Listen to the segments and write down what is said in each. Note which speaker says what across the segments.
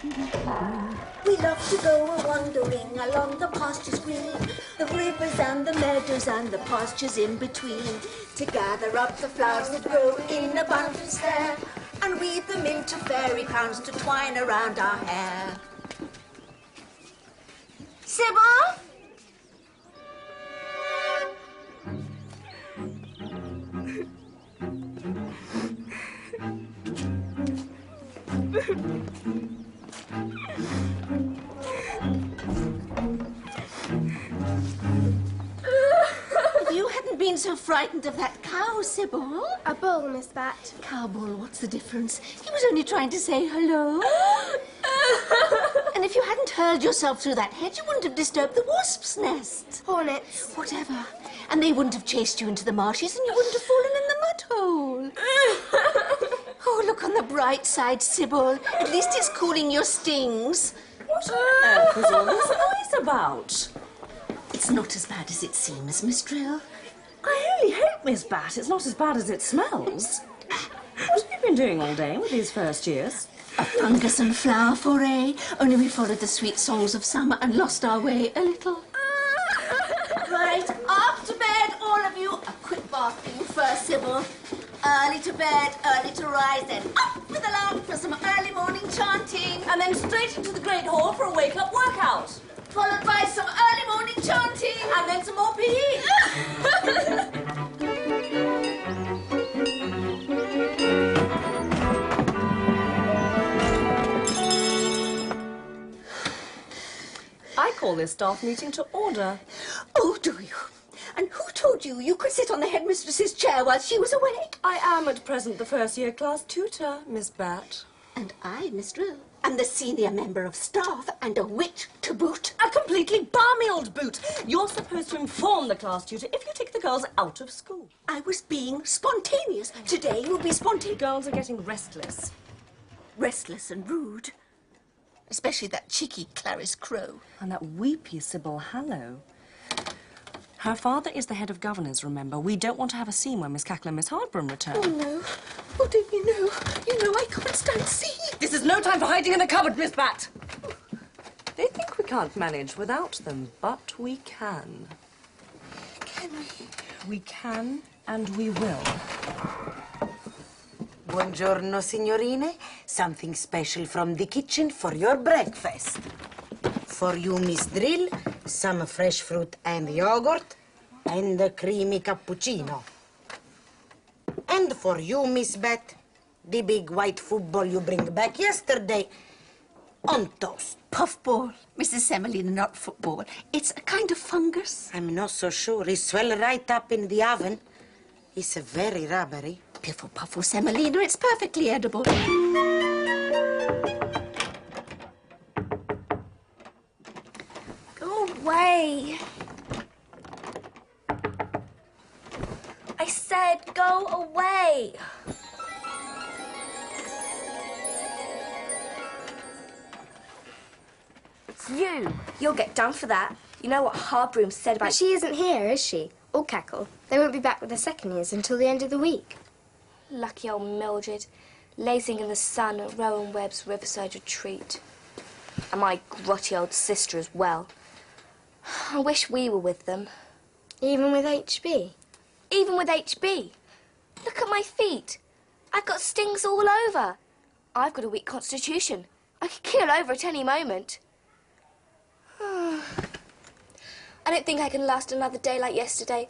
Speaker 1: We love to go a-wandering along the pastures green, the rivers and the meadows and the pastures in between, to gather up the flowers that grow in abundance there, and weave them into fairy crowns to twine around our hair. Sybil? If you hadn't been so frightened of that cow, Sybil.
Speaker 2: A bull, Miss Bat.
Speaker 1: Cow bull, what's the difference? He was only trying to say hello. And if you hadn't hurled yourself through that hedge, you wouldn't have disturbed the wasp's nest.
Speaker 2: Hornets.
Speaker 1: Whatever. And they wouldn't have chased you into the marshes and you wouldn't have fallen in the mud hole. Oh, look on the bright side, Sybil. At least it's cooling your stings.
Speaker 3: What on earth is all this noise about?
Speaker 1: It's not as bad as it seems, Miss Drill.
Speaker 3: I only hope, Miss Bat, it's not as bad as it smells. What have you been doing all day with these first years?
Speaker 1: A fungus and flower foray. Only we followed the sweet songs of summer and lost our way a little. Right, off to bed, all of you. A quick bathing first, Sybil. Early to bed, early to rise, then up with alarm for some early morning chanting.
Speaker 3: And then straight into the Great Hall for a wake-up workout.
Speaker 1: Followed by some early morning chanting.
Speaker 3: And then some more PE. I call this staff meeting to order.
Speaker 1: Oh, do you? And who told you you could sit on the headmistress's chair while she was away?
Speaker 3: I am at present the first-year class tutor, Miss Bat.
Speaker 1: And I, Miss Drill, am the senior member of staff and a witch to boot.
Speaker 3: A completely balmy old boot. You're supposed to inform the class tutor if you take the girls out of school.
Speaker 1: I was being spontaneous. Today will be spontaneous.
Speaker 3: Girls are getting restless.
Speaker 1: Restless and rude. Especially that cheeky Clarice Crowe.
Speaker 3: And that weepy Sybil Hallow. Her father is the head of governors, remember. We don't want to have a scene when Miss Cackle and Miss Hardborough return.
Speaker 1: Oh, no. Oh, don't you know? You know I can't stand seeing.
Speaker 3: This is no time for hiding in the cupboard, Miss Bat. They think we can't manage without them, but we can.
Speaker 1: Can we?
Speaker 3: We can and we will.
Speaker 4: Buongiorno, signorine. Something special from the kitchen for your breakfast. For you, Miss Drill, some fresh fruit and yogurt and a creamy cappuccino. And for you, Miss Bat, the big white football you bring back yesterday on toast.
Speaker 1: Puffball, Mrs. Semolina, not football. It's a kind of fungus.
Speaker 4: I'm not so sure. It's swell right up in the oven. It's very rubbery.
Speaker 1: Piffle puffle semolina, it's perfectly edible.
Speaker 2: Go away. I said go away. It's you. You'll get done for that. You know what Harbroom said about...
Speaker 5: But she isn't here, is she? Or Cackle. They won't be back with the second years until the end of the week.
Speaker 2: Lucky old Mildred, lazing in the sun at Rowan Webb's riverside retreat. And my grotty old sister as well. I wish we were with them.
Speaker 5: Even with HB?
Speaker 2: Even with HB. Look at my feet. I've got stings all over. I've got a weak constitution. I could keel over at any moment. I don't think I can last another day like yesterday.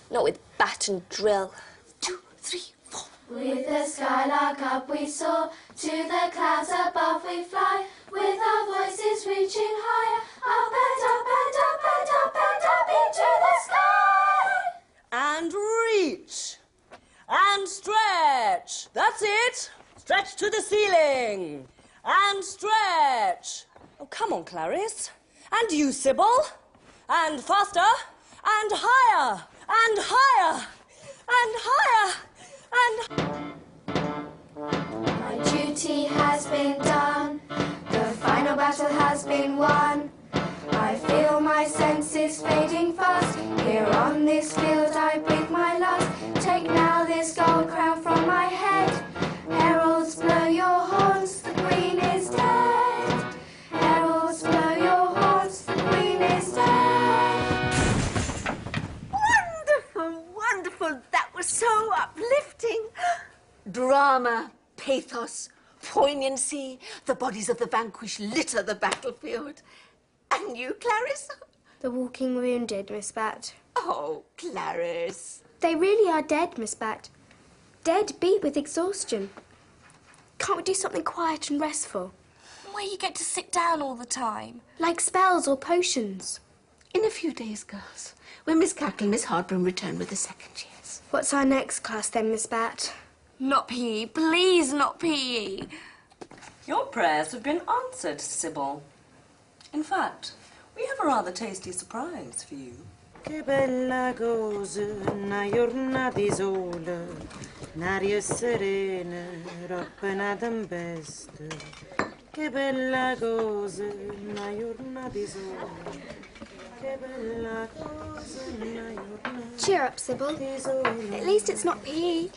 Speaker 2: Not with Bat and Drill.
Speaker 1: 2, 3, 4.
Speaker 6: With the skylark up we soar, to the clouds above we fly, with our voices reaching higher, up and up and up and up into the sky.
Speaker 3: And reach. And stretch. That's it. Stretch to the ceiling. And stretch. Oh, come on, Clarice. And you, Sybil. And faster. And higher. And higher. And higher. And...
Speaker 6: My duty has been done, the final battle has been won. I feel my senses fading fast, here on this field I breathe my last. Take now this gold crown from my head, heralds blow your horns, the queen is dead.
Speaker 1: drama, pathos, poignancy. The bodies of the vanquished litter the battlefield. And you, Clarice?
Speaker 5: The walking wounded, Miss Bat.
Speaker 1: Oh, Clarice.
Speaker 5: They really are dead, Miss Bat. Dead beat with exhaustion. Can't we do something quiet and restful?
Speaker 2: Where you get to sit down all the time.
Speaker 5: Like spells or potions.
Speaker 1: In a few days, girls, when Miss Cackle and Miss Hardburn return with the second years.
Speaker 5: What's our next class then, Miss Bat?
Speaker 2: Not PE. Please, not PE.
Speaker 3: Your prayers have been answered, Sybil. In fact, we have a rather tasty surprise for you.
Speaker 4: Che bella cosa, una giornata di sole, un'aria serena, appena tempesta. Che bella cosa, una giornata di sole. Che bella cosa, una giornata
Speaker 5: Cheer up, Sybil.
Speaker 4: di sole.
Speaker 5: At least it's not PE.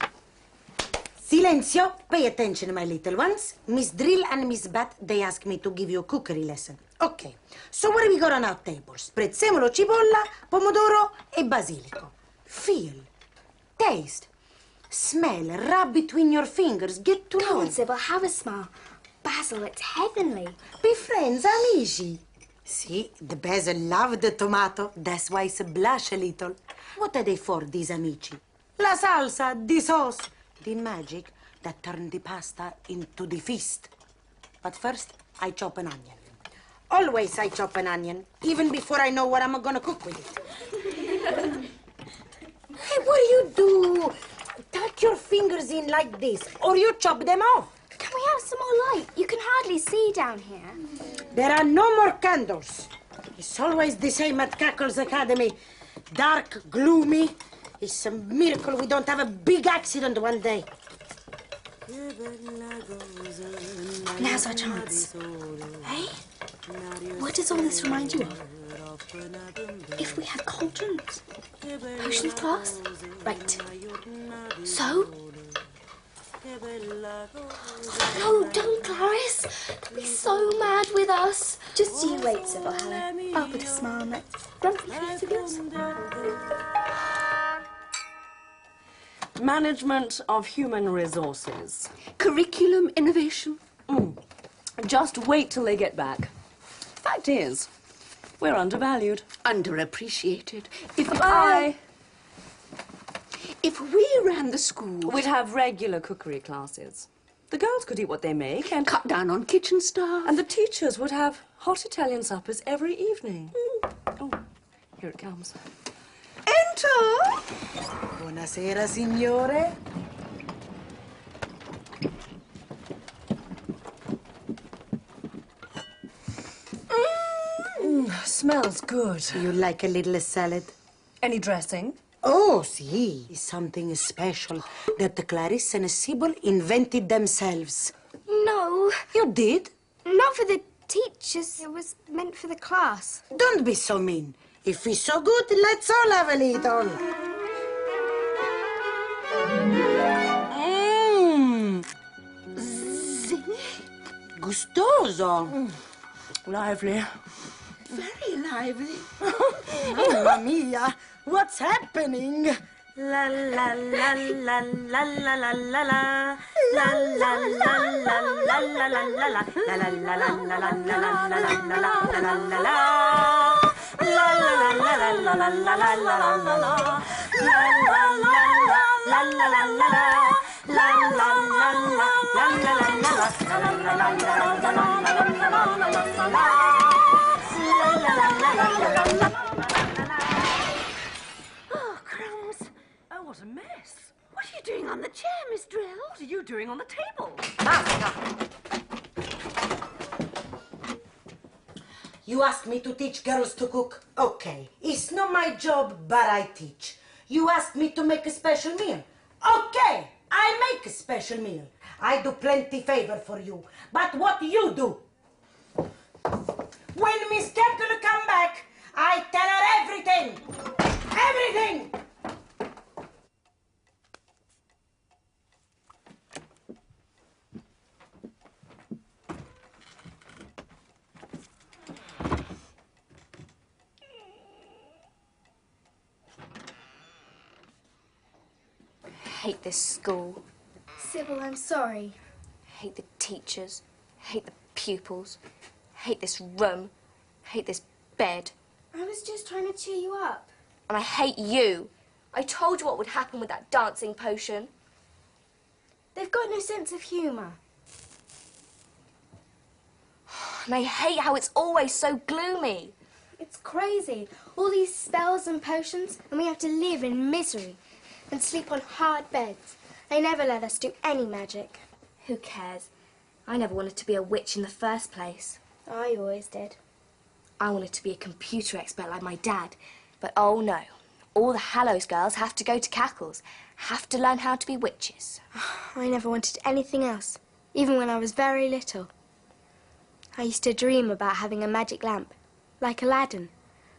Speaker 4: Silenzio! Pay attention, my little ones. Miss Drill and Miss Bat, they asked me to give you a cookery lesson. Okay, so what have we got on our tables? Prezzemolo, cipolla, pomodoro e basilico. Feel, taste, smell, rub between your fingers, get to
Speaker 5: Come
Speaker 4: know.
Speaker 5: on, Sybil, have a smile. Basil, it's heavenly.
Speaker 4: Be friends, amici. See, the basil love the tomato. That's why it's blush a little. What are they for, these amici? La salsa, the sauce, the magic that turned the pasta into the feast. But first, I chop an onion. Always I chop an onion, even before I know what I'm gonna cook with it. Hey, what do? Tuck your fingers in like this, or you chop them off.
Speaker 5: Can we have some more light? You can hardly see down here.
Speaker 4: There are no more candles. It's always the same at Cackle's Academy. Dark, gloomy. It's a miracle we don't have a big accident one day.
Speaker 5: Now's our chance. Hey? What does all this remind you of? If we had cauldrons? Potion of glass? Right. So?
Speaker 2: No, don't, Clarice. They'll be so mad with us.
Speaker 5: Just you wait, Sybil, Helen. I'll put a smile on that grumpy face of yours.
Speaker 3: Management of human resources.
Speaker 1: Curriculum innovation.
Speaker 3: Just wait till they get back. Fact is, we're undervalued.
Speaker 1: Underappreciated. If we ran the school...
Speaker 3: We'd have regular cookery classes. The girls could eat what they make and
Speaker 1: cut down on kitchen staff.
Speaker 3: And the teachers would have hot Italian suppers every evening. Oh, here it comes.
Speaker 1: Enter!
Speaker 4: Buonasera, signore.
Speaker 3: Smells good.
Speaker 4: You like a little salad?
Speaker 3: Any dressing?
Speaker 4: Oh, si. It's something special that Clarice and Sybil invented themselves.
Speaker 5: No,
Speaker 4: You did?
Speaker 5: not for the teachers. It was meant for the class.
Speaker 4: Don't be so mean. If it's so good, let's all have a little. Gustoso.
Speaker 3: Lively.
Speaker 1: Very lively.
Speaker 4: Mamma mia, what's happening? La la la la la la la la la. La la la la la la la la la. La la la la la la la la la la la la la la. La la la la la la la la la la la la. La la la la la la la la. La la la la la la la la la. La la la la la la la la la la.
Speaker 1: Oh, crumbs.
Speaker 3: Oh, what a mess.
Speaker 1: What are you doing on the chair, Miss Drill?
Speaker 3: What are you doing on the table?
Speaker 4: You asked me to teach girls to cook? Okay. It's not my job, but I teach. You asked me to make a special meal? Okay. I make a special meal. I do plenty favor for you. But what you do? When Miss Cackle come back, I tell her everything. Everything.
Speaker 2: Hate this school.
Speaker 5: Sybil, I'm sorry.
Speaker 2: I hate the teachers, hate the pupils, hate this room, hate this bed.
Speaker 5: I was just trying to cheer you up.
Speaker 2: And I hate you. I told you what would happen with that dancing potion.
Speaker 5: They've got no sense of humour.
Speaker 2: And I hate how it's always so gloomy.
Speaker 5: It's crazy. All these spells and potions, and we have to live in misery and sleep on hard beds. They never let us do any magic.
Speaker 2: Who cares? I never wanted to be a witch in the first place.
Speaker 5: I always did.
Speaker 2: I wanted to be a computer expert like my dad. But oh no. All the Hallows girls have to go to Cackles. Have to learn how to be witches.
Speaker 5: I never wanted anything else, even when I was very little. I used to dream about having a magic lamp, like Aladdin.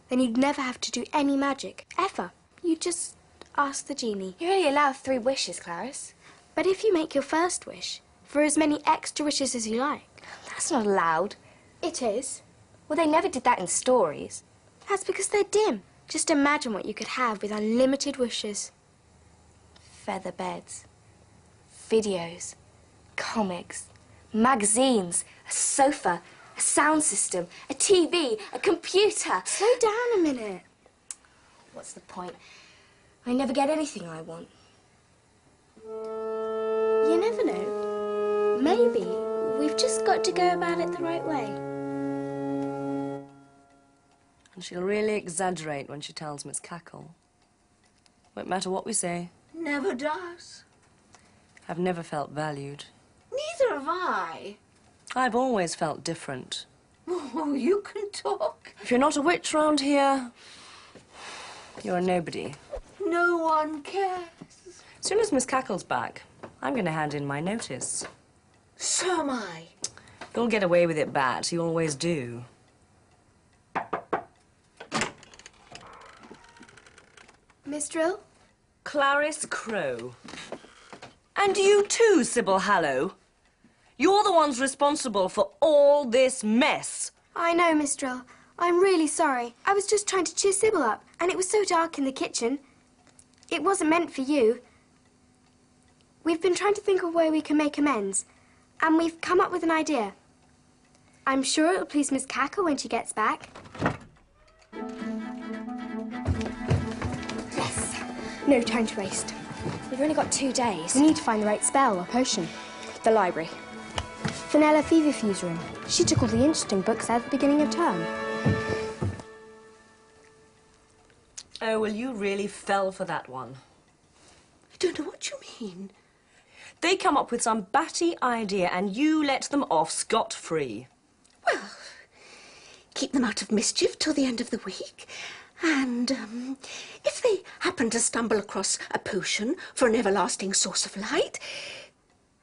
Speaker 5: Then you'd never have to do any magic, ever. You'd just ask the genie.
Speaker 2: You're only allowed 3 wishes, Clarice.
Speaker 5: But if you make your first wish, for as many extra wishes as you like.
Speaker 2: That's not allowed.
Speaker 5: It is.
Speaker 2: Well, they never did that in stories.
Speaker 5: That's because they're dim. Just imagine what you could have with unlimited wishes.
Speaker 2: Feather beds, videos, comics, magazines, a sofa, a sound system, a TV, a computer.
Speaker 5: Slow down a minute.
Speaker 2: What's the point? I never get anything I want.
Speaker 5: You never know. Maybe we've just got to go about it the right way.
Speaker 3: And she'll really exaggerate when she tells Miss Cackle. Won't matter what we say.
Speaker 1: Never does.
Speaker 3: I've never felt valued.
Speaker 1: Neither have I.
Speaker 3: I've always felt different.
Speaker 1: Oh, you can talk.
Speaker 3: If you're not a witch round here, you're a nobody.
Speaker 1: No one cares.
Speaker 3: As soon as Miss Cackle's back, I'm going to hand in my notice.
Speaker 1: So am I.
Speaker 3: You'll get away with it, Bat. You always do.
Speaker 5: Miss Drill?
Speaker 3: Clarice Crowe. And you too, Sybil Hallow. You're the ones responsible for all this mess.
Speaker 5: I know, Miss Drill. I'm really sorry. I was just trying to cheer Sybil up, and it was so dark in the kitchen. It wasn't meant for you. We've been trying to think of a way we can make amends, and we've come up with an idea. I'm sure it'll please Miss Cackle when she gets back. Yes. No time to waste.
Speaker 2: We've only got 2 days.
Speaker 5: We need to find the right spell or potion.
Speaker 2: The library.
Speaker 5: Fenella Feverfew's room. She took all the interesting books at the beginning of term.
Speaker 3: Oh, well, you really fell for that one.
Speaker 1: I don't know what you mean.
Speaker 3: They come up with some batty idea and you let them off scot-free.
Speaker 1: Well, keep them out of mischief till the end of the week. And if they happen to stumble across a potion for an everlasting source of light,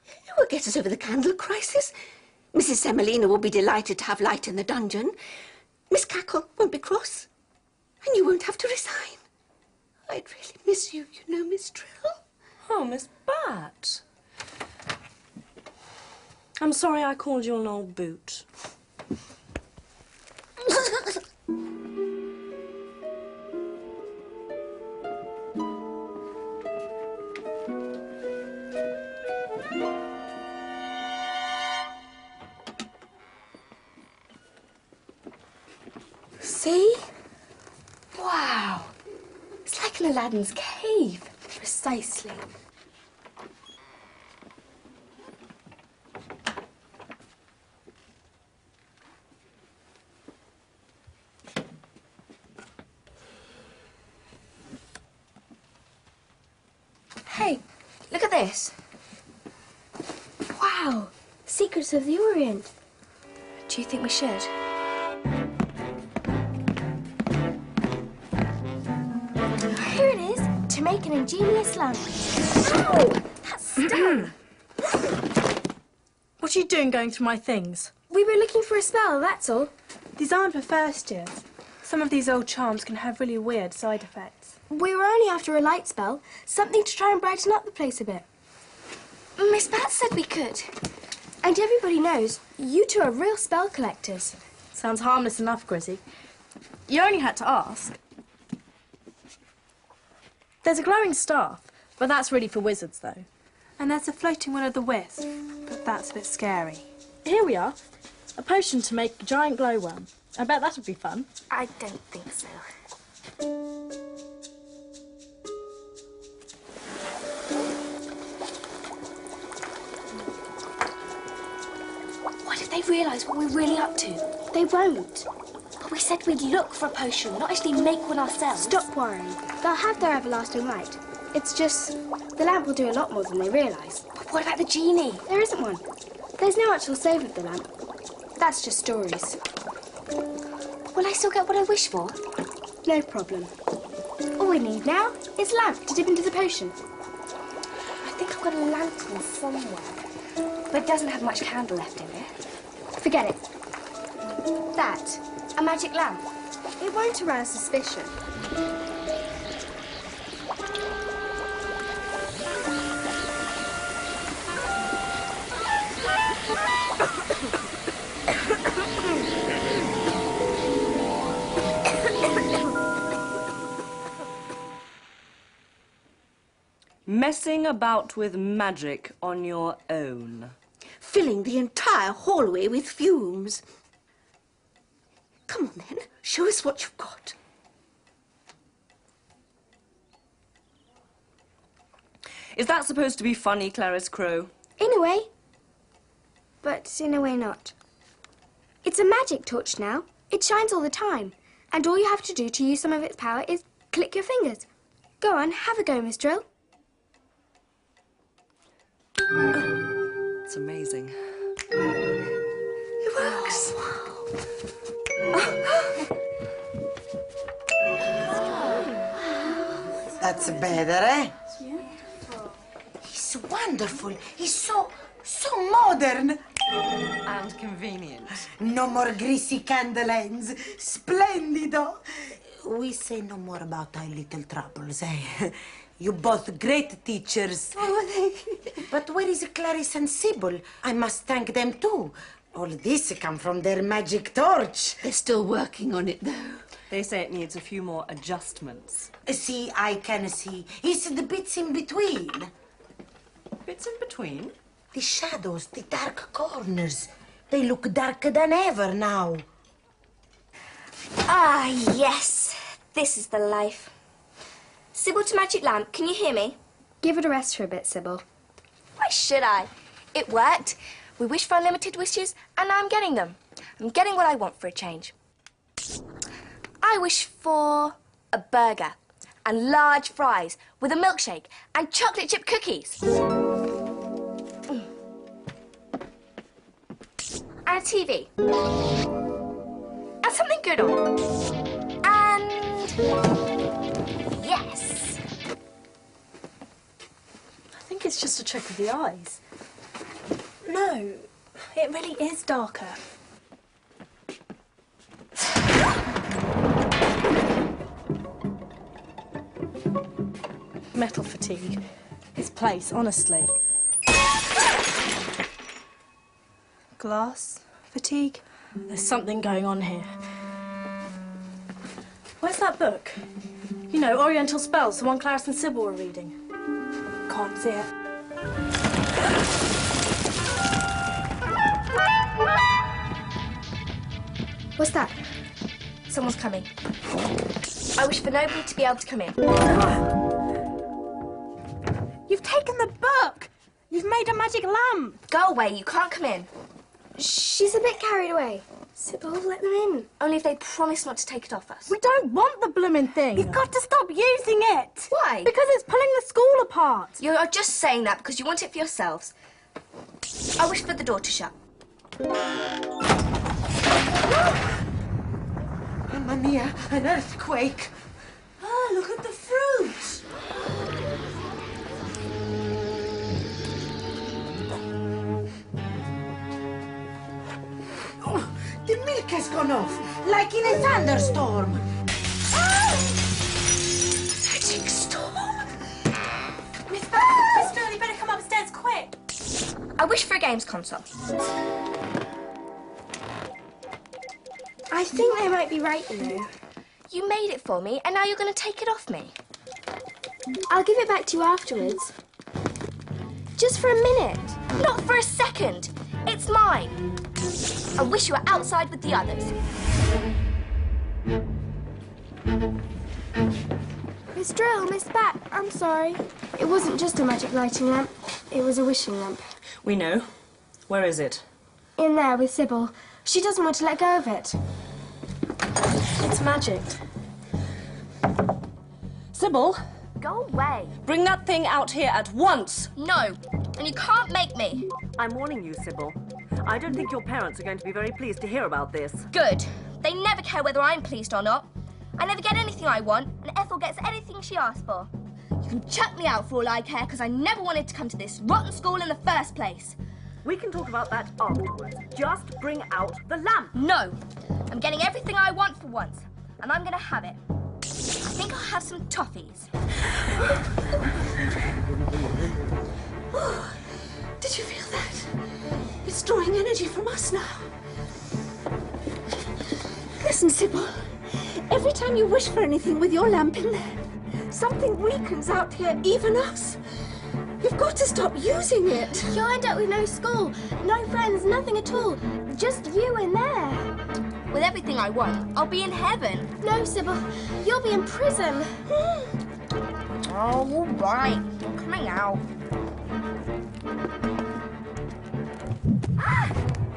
Speaker 1: it will get us over the candle crisis. Mrs. Semolina will be delighted to have light in the dungeon. Miss Cackle won't be cross. And you won't have to resign. I'd really miss you, you know, Miss Drill.
Speaker 3: Oh, Miss Bat. I'm sorry I called you an old boot.
Speaker 2: See? Wow. It's like in Aladdin's cave.
Speaker 5: Precisely.
Speaker 2: Hey, look at this.
Speaker 5: Wow. Secrets of the Orient.
Speaker 2: Do you think we should?
Speaker 5: Here it is. To make an ingenious lamp. Ow! That stung.
Speaker 7: What are you doing going through my things?
Speaker 5: We were looking for a spell, that's all.
Speaker 7: These aren't for first years. Some of these old charms can have really weird side effects.
Speaker 5: We were only after a light spell. Something to try and brighten up the place a bit.
Speaker 2: Miss Bat said we could.
Speaker 5: And everybody knows you two are real spell collectors.
Speaker 7: Sounds harmless enough, Grizzy. You only had to ask. There's a glowing staff, but that's really for wizards, though. And there's a floating will-o'-the-wisp, but that's a bit scary.
Speaker 8: Here we are. A potion to make a giant glowworm. I bet that'd be fun.
Speaker 2: I don't think so. What if they realise what we're really up to?
Speaker 5: They won't.
Speaker 2: But we said we'd look for a potion, not actually make one ourselves.
Speaker 5: Stop worrying. They'll have their everlasting light. It's just the lamp will do a lot more than they realise.
Speaker 2: But what about the genie?
Speaker 5: There isn't one. There's no actual save of the lamp. That's just stories.
Speaker 2: Will I still get what I wish for?
Speaker 5: No problem. All we need now is a lamp to dip into the potion.
Speaker 2: I think I've got a lantern somewhere, but it doesn't have much candle left in it.
Speaker 5: Forget it.
Speaker 2: That, a magic lamp.
Speaker 5: It won't arouse suspicion.
Speaker 3: Messing about with magic on your own.
Speaker 1: Filling the entire hallway with fumes. Come on then, show us what you've got.
Speaker 3: Is that supposed to be funny, Clarice Crow?
Speaker 5: In a way. But in a way not. It's a magic torch now. It shines all the time. And all you have to do to use some of its power is click your fingers. Go on, have a go, Miss Drill.
Speaker 3: It's amazing.
Speaker 1: It works.
Speaker 4: That's better, eh? He's wonderful. He's so modern.
Speaker 3: And convenient.
Speaker 4: No more greasy candle ends. Splendido. We say no more about our little troubles, eh? You both great teachers. But where is Clarice and Sybil? I must thank them too. All this come from their magic torch.
Speaker 1: They're still working on it, though.
Speaker 3: They say it needs a few more adjustments.
Speaker 4: See, I can see. It's the bits in between.
Speaker 3: Bits in between?
Speaker 4: The shadows, the dark corners. They look darker than ever now.
Speaker 2: Ah, yes. This is the life. Sybil to magic lamp, can you hear me?
Speaker 5: Give it a rest for a bit, Sybil.
Speaker 2: Why should I? It worked. We wished for unlimited wishes, and now I'm getting them. I'm getting what I want for a change. I wish for a burger and large fries with a milkshake and chocolate chip cookies. And a TV. And something good on. And... yes.
Speaker 8: I think it's just a trick of the eyes. No, it really is darker. Metal fatigue. Its place, honestly. Glass fatigue. There's something going on here. Where's that book? You know, Oriental Spells, the one Clarice and Sybil were reading. Can't see it.
Speaker 5: What's that?
Speaker 2: Someone's coming. I wish for nobody to be able to come in.
Speaker 8: You've taken the book! You've made a magic lamp!
Speaker 2: Go away, you can't come in.
Speaker 5: She's a bit carried away. Sybil, let them in.
Speaker 2: Only if they promise not to take it off us.
Speaker 8: We don't want the blooming thing! You've got to stop using it!
Speaker 2: Why?
Speaker 8: Because it's pulling the school apart!
Speaker 2: You're just saying that because you want it for yourselves. I wish for the door to shut.
Speaker 4: Mamma mia, an earthquake.
Speaker 1: Ah, look at the fruit.
Speaker 4: Oh, the milk has gone off, like in a thunderstorm.
Speaker 1: Magic storm.
Speaker 8: Miss Drill, you better come upstairs quick!
Speaker 2: I wish for a games console.
Speaker 5: I think they might be right, you know.
Speaker 2: You made it for me, and now you're going to take it off me.
Speaker 5: I'll give it back to you afterwards.
Speaker 2: Just for a minute. Not for a second. It's mine. I wish you were outside with the others.
Speaker 6: Miss Drill, Miss Bat, I'm sorry. It wasn't just a magic lighting lamp. It was a wishing lamp.
Speaker 3: We know. Where is it?
Speaker 6: In there with Sybil. She doesn't want to let go of it.
Speaker 8: It's magic.
Speaker 3: Sybil,
Speaker 2: Go away.
Speaker 3: bring that thing out here at once.
Speaker 2: No, and you can't make me.
Speaker 9: I'm warning you, Sybil. I don't think your parents are going to be very pleased to hear about this.
Speaker 2: Good. They never care whether I'm pleased or not. I never get anything I want, and Ethel gets anything she asks for. You can chuck me out for all I care, because I never wanted to come to this rotten school in the first place.
Speaker 9: We can talk about that afterwards. Just bring out the lamp.
Speaker 2: No. I'm getting everything I want for once, and I'm going to have it. I think I'll have some toffees.
Speaker 1: Did you feel that? It's drawing energy from us now. Listen, Sybil. Every time you wish for anything with your lamp in there, something weakens out here, even us. You've got to stop using it.
Speaker 6: You'll end up with no school, no friends, nothing at all. Just you in there.
Speaker 2: With everything I want, I'll be in heaven.
Speaker 6: No, Sybil, you'll be in prison.
Speaker 2: Oh, all right. I'm coming out. Ah!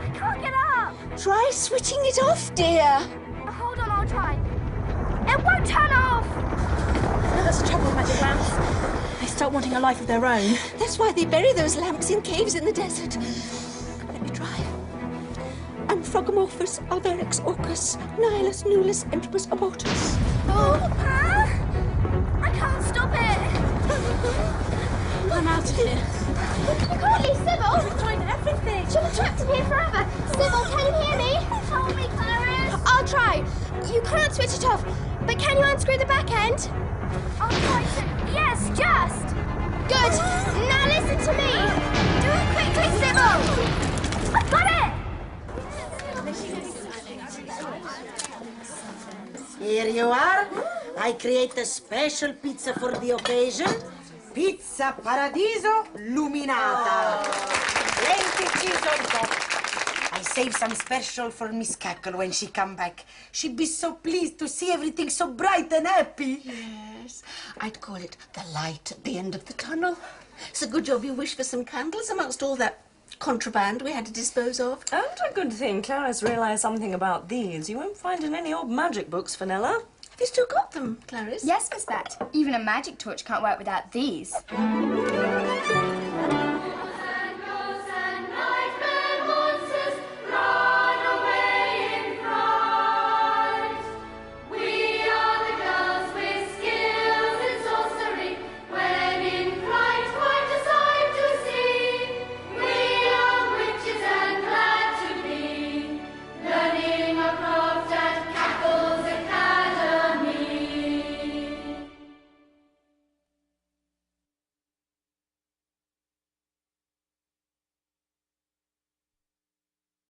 Speaker 2: I can't get up!
Speaker 1: Try switching it off, dear.
Speaker 2: Hold on, I'll try. It won't turn off!
Speaker 8: That's the trouble with magic lamps. They start wanting a life of their own.
Speaker 1: That's why they bury those lamps in caves in the desert. Let me try. Amphrogomorphus, Alvarix orcus, Nihilus nullis, Entropus abortus.
Speaker 2: Oh! I can't stop it!
Speaker 8: I'm out of here.
Speaker 6: You can't leave Sybil.
Speaker 8: We've tried everything.
Speaker 6: She'll be trapped in here forever. Sybil, can you hear me?
Speaker 2: Hold me, Clarice!
Speaker 6: I'll try. You can't switch it off, but can you unscrew the back end?
Speaker 2: I'll try to... Yes, just!
Speaker 6: Good. Now listen to me.
Speaker 2: Do it quickly, Sybil! I've got it!
Speaker 4: Here you are. I create a special pizza for the occasion. Pizza Paradiso Luminata. Plenty cheese on top. I save some special for Miss Cackle when she come back. She'd be so pleased to see everything so bright and happy.
Speaker 1: Yes, I'd call it the light at the end of the tunnel. It's a good job you wished for some candles amongst all that contraband we had to dispose of.
Speaker 3: And a good thing Clarice realised something about these. You won't find in any old magic books, Fenella.
Speaker 1: Have you still got them, Clarice?
Speaker 6: Yes, Miss Bat. Even a magic torch can't work without these.